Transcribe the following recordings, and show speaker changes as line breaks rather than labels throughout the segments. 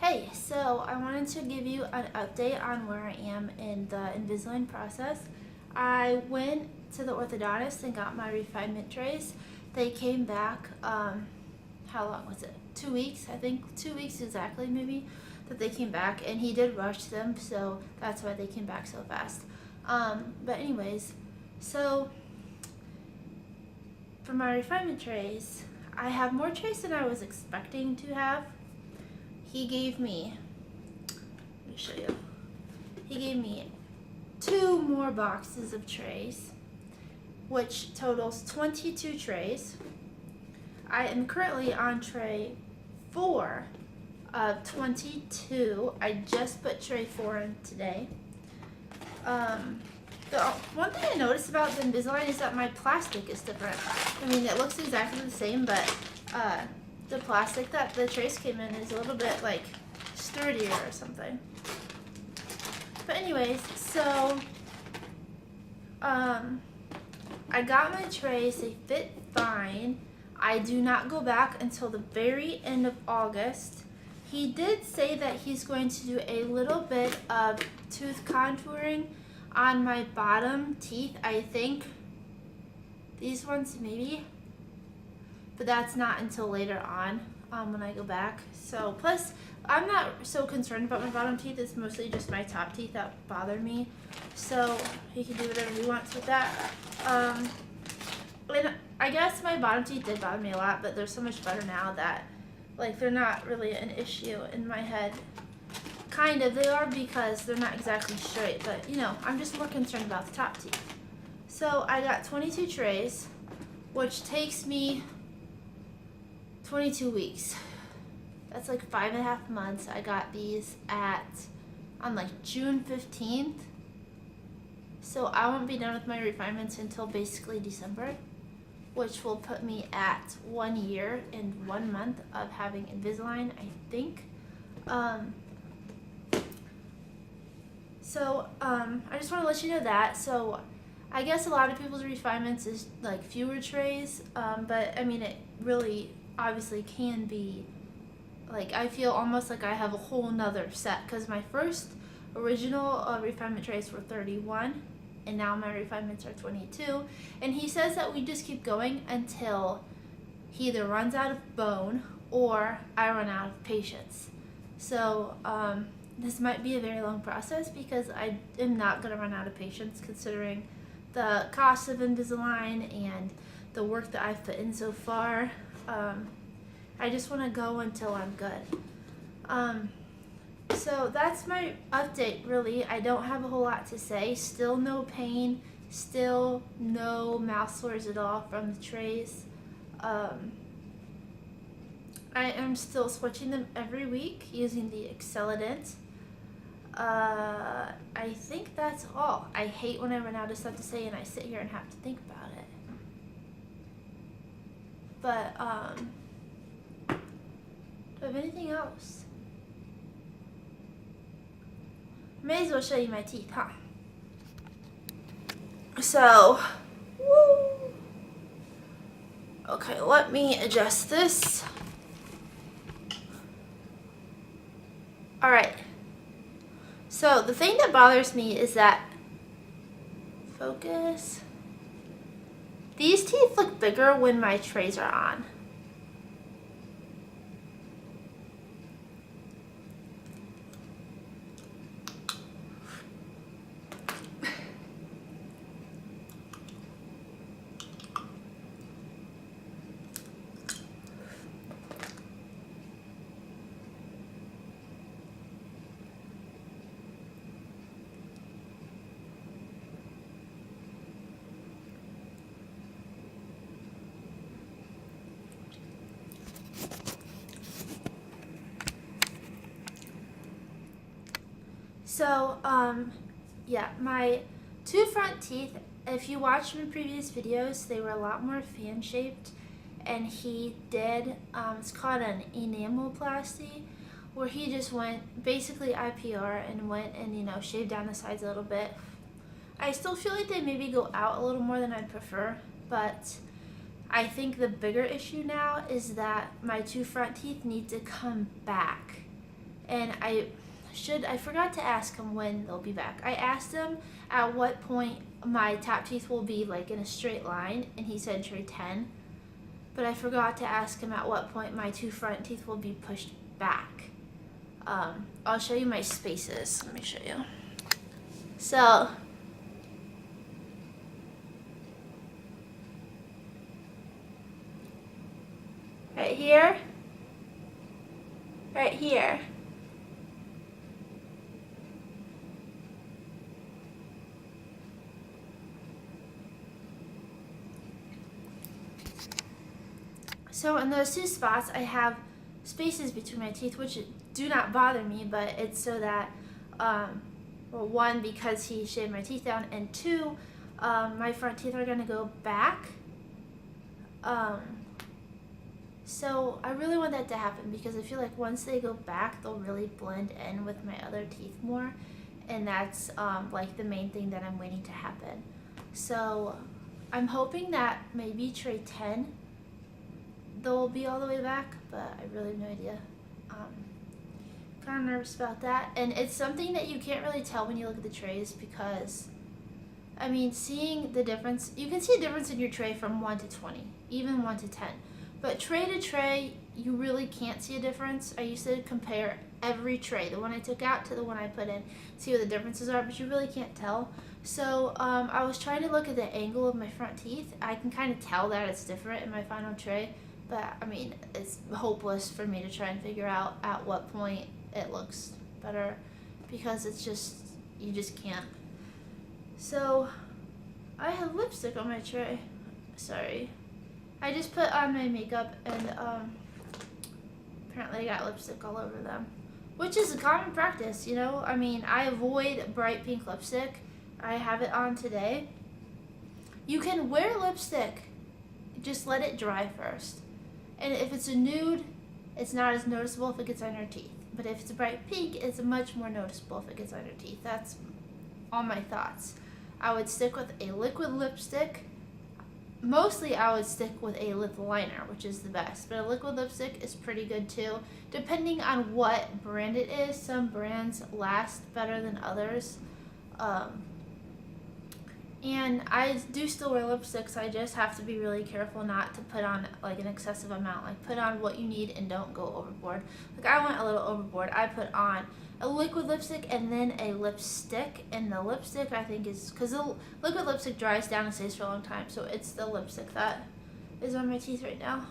Hey, so I wanted to give you an update on where I am in the Invisalign process. I went to the orthodontist and got my refinement trays. They came back, how long was it? 2 weeks, I think, 2 weeks exactly maybe, that they came back, and he did rush them, so that's why they came back so fast. But anyways, so for my refinement trays, I have more trays than I was expecting to have. He gave me, let me show you, he gave me 2 more boxes of trays, which totals 22 trays. I am currently on tray 4 of 22. I just put tray 4 in today. The one thing I noticed about the Invisalign is that my plastic is different. I mean, it looks exactly the same, but the plastic that the trays came in is a little bit like sturdier or something. But anyways, so I got my trays. They fit fine. I do not go back until the very end of August. He did say that he's going to do a little bit of tooth contouring on my bottom teeth. I think these ones maybe, but that's not until later on when I go back. So plus I'm not so concerned about my bottom teeth. It's mostly just my top teeth that bother me, so he can do whatever he wants with that. And I guess my bottom teeth did bother me a lot, but they're so much better now that like they're not really an issue in my head. Kind of, they are because they're not exactly straight, but you know, I'm just more concerned about the top teeth. So I got 22 trays, which takes me 22 weeks. That's like 5.5 months. I got these on like June 15th. So I won't be done with my refinements until basically December, which will put me at 1 year and 1 month of having Invisalign, I think. I just want to let you know that. So I guess a lot of people's refinements is like fewer trays, but I mean, it really obviously can be like, I feel almost like I have a whole nother set, because my first original refinement trays were 31 and now my refinements are 22, and he says that we just keep going until he either runs out of bone or I run out of patience. So this might be a very long process because I am not going to run out of patience considering the cost of Invisalign and the work that I've put in so far. I just want to go until I'm good. So that's my update, really. I don't have a whole lot to say. Still no pain, still no mouth sores at all from the trays. I am still switching them every week using the Acceladent. I think that's all. I hate when I run out of stuff to say and I sit here and have to think about it. But, do I have anything else? May as well show you my teeth, huh? So, woo. Okay, let me adjust this. All right. So the thing that bothers me is that, focus, these teeth look bigger when my trays are on. So, yeah, my 2 front teeth, if you watched my previous videos, they were a lot more fan-shaped, and he did, it's called an enamelplasty, where he just went, basically IPR, and went and, you know, shaved down the sides a little bit. I still feel like they maybe go out a little more than I'd prefer, but I think the bigger issue now is that my 2 front teeth need to come back. and I forgot to ask him when they'll be back. I asked him at what point my top teeth will be like in a straight line, and he said tray 10. But I forgot to ask him at what point my 2 front teeth will be pushed back. I'll show you my spaces. Let me show you. So, right here, right here. So in those 2 spots, I have spaces between my teeth, which do not bother me, but it's so that, well, 1, because he shaved my teeth down, and 2, my front teeth are going to go back. So I really want that to happen because I feel like once they go back, they'll really blend in with my other teeth more, and that's like the main thing that I'm waiting to happen. So I'm hoping that maybe tray 10 they'll be all the way back, but I really have no idea. Kind of nervous about that, and it's something that you can't really tell when you look at the trays because, I mean, seeing the difference, you can see a difference in your tray from 1 to 20, even 1 to 10, but tray to tray, you really can't see a difference. I used to compare every tray, the one I took out to the one I put in, see what the differences are, but you really can't tell. So I was trying to look at the angle of my front teeth. I can kind of tell that it's different in my final tray. But, I mean, it's hopeless for me to try and figure out at what point it looks better because it's just, you just can't. So, I have lipstick on my tray. Sorry. I just put on my makeup and apparently I got lipstick all over them. Which is a common practice, you know? I mean, I avoid bright pink lipstick. I have it on today. You can wear lipstick, just let it dry first. And if it's a nude, it's not as noticeable if it gets on your teeth. But if it's a bright pink, it's much more noticeable if it gets on your teeth. That's all my thoughts. I would stick with a liquid lipstick. Mostly I would stick with a lip liner, which is the best. But a liquid lipstick is pretty good too. Depending on what brand it is, some brands last better than others. And I do still wear lipsticks. I just have to be really careful not to put on like an excessive amount. Like put on what you need and don't go overboard. Like I went a little overboard. I put on a liquid lipstick and then a lipstick. And the lipstick I think is, because the liquid lipstick dries down and stays for a long time. So it's the lipstick that is on my teeth right now.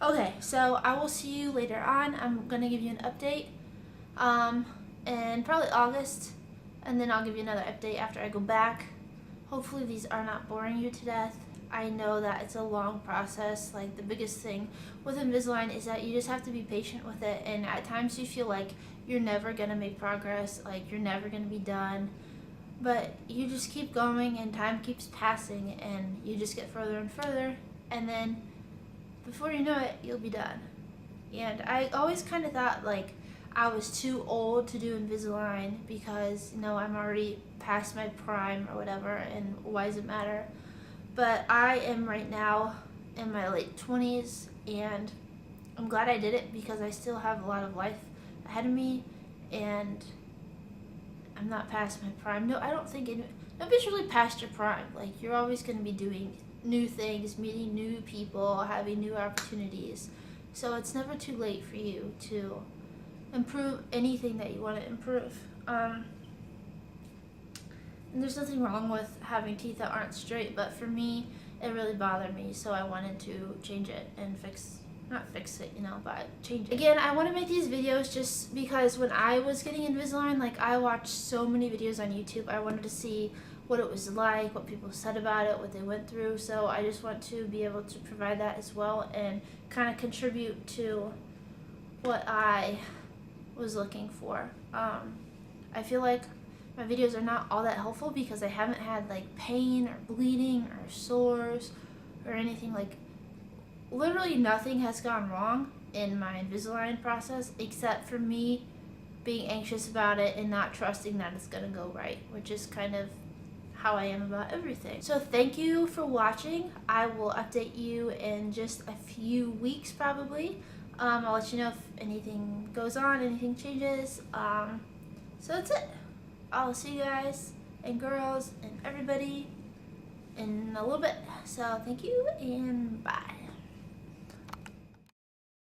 Okay, so I will see you later on. I'm going to give you an update in probably August. And then I'll give you another update after I go back. Hopefully these are not boring you to death. I know that it's a long process. Like the biggest thing with Invisalign is that you just have to be patient with it. And at times you feel like you're never going to make progress. Like you're never going to be done. But you just keep going and time keeps passing. And you just get further and further. And then before you know it, you'll be done. And I always kind of thought like I was too old to do Invisalign because, you know, I'm already past my prime or whatever, and why does it matter? But I am right now in my late 20s, and I'm glad I did it because I still have a lot of life ahead of me, and I'm not past my prime. No, I don't think nobody's really past your prime. Like, you're always going to be doing new things, meeting new people, having new opportunities. So it's never too late for you to improve anything that you want to improve. And there's nothing wrong with having teeth that aren't straight, but for me, it really bothered me, so I wanted to change it and not fix it, you know, but change it. Again, I want to make these videos just because when I was getting Invisalign, like I watched so many videos on YouTube. I wanted to see what it was like, what people said about it, what they went through, so I just want to be able to provide that as well and kind of contribute to what I was looking for. I feel like my videos are not all that helpful because I haven't had like pain or bleeding or sores or anything. Like literally nothing has gone wrong in my Invisalign process except for me being anxious about it and not trusting that it's gonna go right, which is kind of how I am about everything. So thank you for watching. I will update you in just a few weeks probably I'll let you know if anything goes on, anything changes. So that's it. I'll see you guys and girls and everybody in a little bit. So thank you and bye.